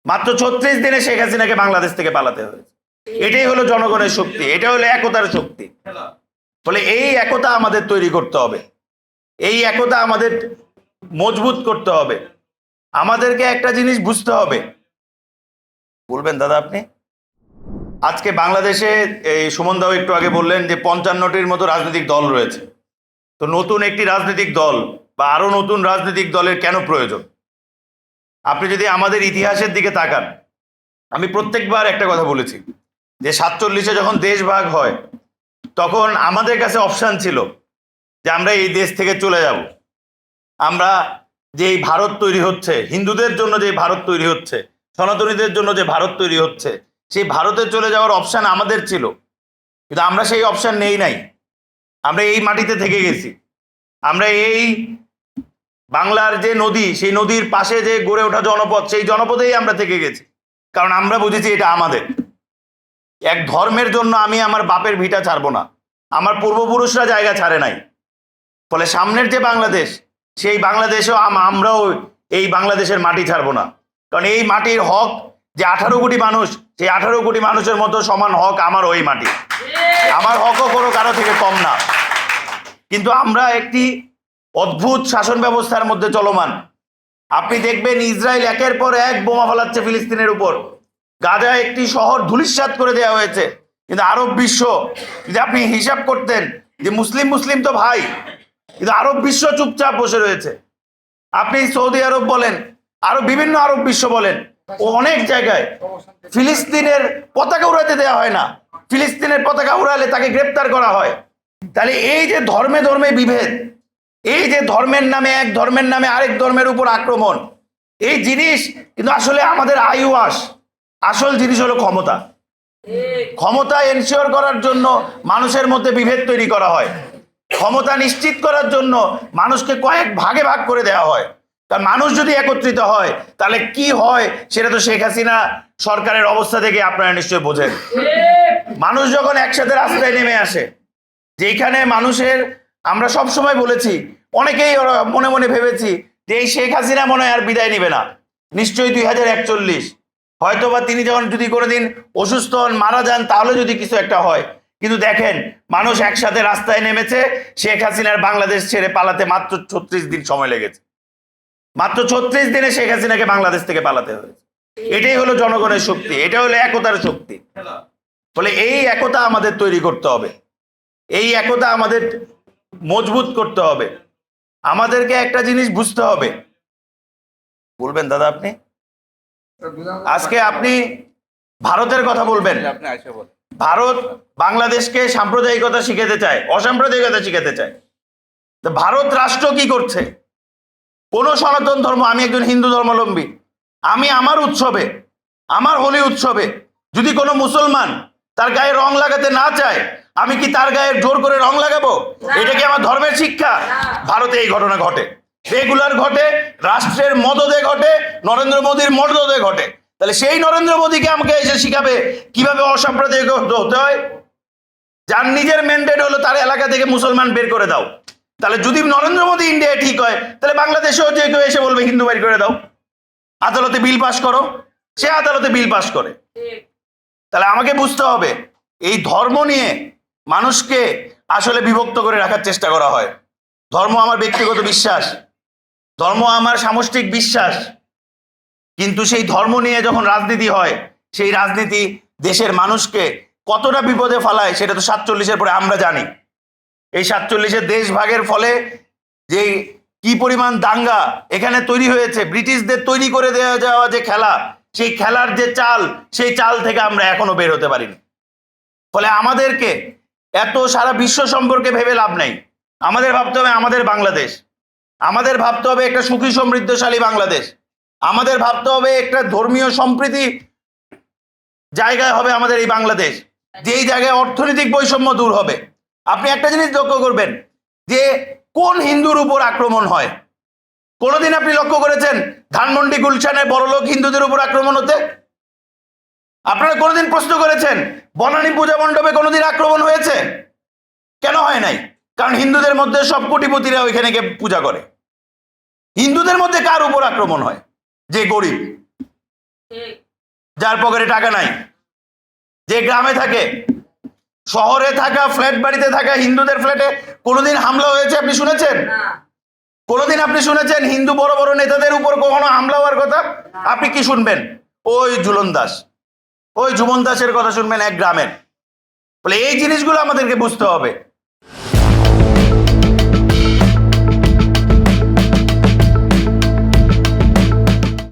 মাত্র ৩৬ দিনে শেখ হাসিনাকে বাংলাদেশ থেকে পালাতে হয়েছে। এটাই হলো জনগণের শক্তি, এটা হলো একতার শক্তি। ফলে এই একতা আমাদের তৈরি করতে হবে, এই একতা আমাদের মজবুত করতে হবে। আমাদেরকে একটা জিনিস বুঝতে হবে, বলবেন দাদা আপনি, আজকে বাংলাদেশে এই সুমন দাও একটু আগে বললেন যে ৫৫টির মতো রাজনৈতিক দল রয়েছে। তো নতুন একটি রাজনৈতিক দল বা আরো নতুন রাজনৈতিক দলের কেন প্রয়োজন? আপনি যদি আমাদের ইতিহাসের দিকে তাকান, আমি প্রত্যেকবার একটা কথা বলেছি যে ৪৭-এ যখন দেশ ভাগ হয় তখন আমাদের কাছে অপশান ছিল যে আমরা এই দেশ থেকে চলে যাব। আমরা যে এই ভারত তৈরি হচ্ছে, হিন্দুদের জন্য যে ভারত তৈরি হচ্ছে, সনাতনীদের জন্য যে ভারত তৈরি হচ্ছে, সেই ভারতে চলে যাওয়ার অপশান আমাদের ছিল, কিন্তু আমরা সেই অপশান নেই নাই। আমরা এই মাটিতে থেকে গেছি। আমরা এই বাংলার যে নদী, সেই নদীর পাশে যে গড়ে ওঠা জনপদ, সেই জনপদেই আমরা থেকে গেছি, কারণ আমরা বুঝেছি এটা আমাদের। এক ধর্মের জন্য আমি আমার বাপের ভিটা ছাড়বো না, আমার পূর্বপুরুষরা জায়গা ছাড়ে নাই। ফলে সামনের যে বাংলাদেশ, সেই বাংলাদেশেও আমরাও এই বাংলাদেশের মাটি ছাড়বো না, কারণ এই মাটির হক যে 18 কোটি মানুষ, সেই 18 কোটি মানুষের মতো সমান হক আমার ওই মাটি। আমার হকও কোনো কারো থেকে কম না। কিন্তু আমরা একটি অদ্ভুত শাসন ব্যবস্থার মধ্যে চলমান। আপনি দেখবেন ইসরায়েল একের পর এক বোমা ফেলাচ্ছে ফিলিস্তিনের উপর। গাজা একটি শহর ধূলিসাৎ করে দেওয়া হয়েছে, কিন্তু আরব বিশ্ব, যদি আপনি হিসাব করতেন যে মুসলিম মুসলিম তো ভাই, কিন্তু আরব বিশ্ব চুপচাপ বসে রয়েছে। আপনি সৌদি আরব বলেন, আরো বিভিন্ন আরব বিশ্ব বলেন, ও অনেক জায়গায় ফিলিস্তিনের পতাকা উড়াতে দেওয়া হয় না। ফিলিস্তিনের পতাকা উড়ালে তাকে গ্রেপ্তার করা হয়। তাহলে এই যে ধর্মে ধর্মে বিভেদ, এই যে ধর্মের নামে এক ধর্মের নামে আরেক ধর্মের উপর আক্রমণ, এই জিনিস কিন্তু আসলে আমাদের আইওয়াস। আসল জিনিস হলো ক্ষমতা। ক্ষমতা এনশিওর করার জন্য মানুষের মধ্যে বিভেদ তৈরি করা হয়। ক্ষমতা নিশ্চিত করার জন্য মানুষকে কয়েক ভাগে ভাগ করে দেওয়া হয়। কারণ মানুষ যদি একত্রিত হয় তাহলে কি হয় সেটা তো শেখ হাসিনা সরকারের অবস্থা থেকে আপনারা নিশ্চয়ই বোঝেন। মানুষ যখন একসাথে রাস্তায় নেমে আসে, যেখানে মানুষের, আমরা সব সময় বলেছি, অনেকেই মনে মনে ভেবেছি যে এই শেখ হাসিনা মনে হয় আর বিদায় নিবে না, নিশ্চয়ই 2041, হয়তোবা তিনি যখন যদি কোনোদিন অসুস্থ হন, মারা যান, তাহলে যদি কিছু একটা হয়। কিন্তু দেখেন, মানুষ একসাথে রাস্তায় নেমেছে। শেখ হাসিনার বাংলাদেশ ছেড়ে পালাতে মাত্র 36 দিন সময় লেগেছে। মাত্র 36 দিনে শেখ হাসিনাকে বাংলাদেশ থেকে পালাতে হয়েছে। এটাই হলো জনগণের শক্তি, এটা হলো একতার শক্তি। ফলে এই একতা আমাদের তৈরি করতে হবে, এই একতা আমাদের মজবুত করতে হবে। আমাদেরকে একটা জিনিস বুঝতে হবে, বলবেন দাদা আপনি, আজকে আপনি ভারতের কথা বলবেন। ভারত বাংলাদেশকে সাম্প্রদায়িকতা শিখাতে চায়, অসাম্প্রদায়িকতা শিখাতে চায়। তো ভারত রাষ্ট্র কি করছে? কোন সনাতন ধর্ম, আমি একজন হিন্দু ধর্মাবলম্বী, আমি আমার উৎসবে, আমার হোলি উৎসবে যদি কোনো মুসলমান তার গায়ে রং লাগাতে না চায়, আমি কি তার গায়ে জোর করে রং লাগাবো? এটা কি আমার ধর্মের শিক্ষা? ভারতে এই ঘটনা ঘটে, রেগুলার ঘটে, রাষ্ট্রের মদদে ঘটে, নরেন্দ্র মোদীর মদদে ঘটে। তাহলে সেই নরেন্দ্র মোদীকে আমাকে এসে শিখাবে কিভাবে অসাম্প্রদায়িক হতে হয়? যার নিজের ম্যান্ডেট হলো তার এলাকা থেকে মুসলমান বের করে দাও। তাহলে যদি নরেন্দ্র মোদী ইন্ডিয়ায় ঠিক হয়, তাহলে বাংলাদেশেও যে কেউ এসে বলবে হিন্দু বের করে দাও, আদালতে বিল পাস করো, সে আদালতে বিল পাস করে। তাহলে আমাকে বুঝতে হবে, এই ধর্ম নিয়ে মানুষকে আসলে বিভক্ত করে রাখার চেষ্টা করা হয়। ধর্ম আমার ব্যক্তিগত বিশ্বাস, ধর্ম আমার সামষ্টিক বিশ্বাস, কিন্তু সেই ধর্ম নিয়ে যখন রাজনীতি হয়, সেই রাজনীতি দেশের মানুষকে কতটা বিপদে ফেলায় সেটা তো 47-এর পরে আমরা জানি। এই 47-এর দেশ ভাগের ফলে যে কি পরিমাণ দাঙ্গা এখানে তৈরি হয়েছে, ব্রিটিশদের তৈরি করে দেওয়া যাওয়া যে খেলা, সেই খেলার যে চাল, সেই চাল থেকে আমরা এখনো বের হতে পারিনি। ফলে আমাদেরকে এত সারা বিশ্ব সম্পর্কে ভেবে লাভ নেই। আমাদের ভাবতে হবে আমাদের বাংলাদেশ, আমাদের ভাবতে হবে একটা সুখী সমৃদ্ধশালী বাংলাদেশ, আমাদের ভাবতে হবে একটা ধর্মীয় সম্প্রীতি জায়গায় হবে আমাদের এই বাংলাদেশ, যেই জায়গায় অর্থনৈতিক বৈষম্য দূর হবে। আপনি একটা জিনিস লক্ষ্য করবেন যে কোন হিন্দুর উপর আক্রমণ হয়? কোনোদিন আপনি লক্ষ্য করেছেন ধানমন্ডি গুলশানের বড়লোক হিন্দুদের উপর আক্রমণ হতে? আপনারা কোনোদিন প্রশ্ন করেছেন বনানী পূজা মণ্ডপে কোনোদিন আক্রমণ হয়েছে? কেন হয় নাই? কারণ হিন্দুদের মধ্যে সব কোটিপতিরা ওইখানে গিয়ে পূজা করে। হিন্দুদের মধ্যে কার উপর আক্রমণ হয়? যে গরিব। যার পকেটে টাকা নাই, যে গ্রামে থাকে, শহরে থাকা, ফ্ল্যাট বাড়িতে থাকা হিন্দুদের ফ্ল্যাটে কোনোদিন হামলা হয়েছে আপনি শুনেছেন? কোনোদিন আপনি শুনেছেন হিন্দু বড় বড় নেতাদের উপর কখনো হামলা হওয়ার কথা? আপনি কি শুনবেন? ওই ঝুলন দাস, ওই ঝুমন দাসের কথা শুনবেন এক গ্রামের। বলে এই জিনিসগুলো আমাদেরকে বুঝতে হবে।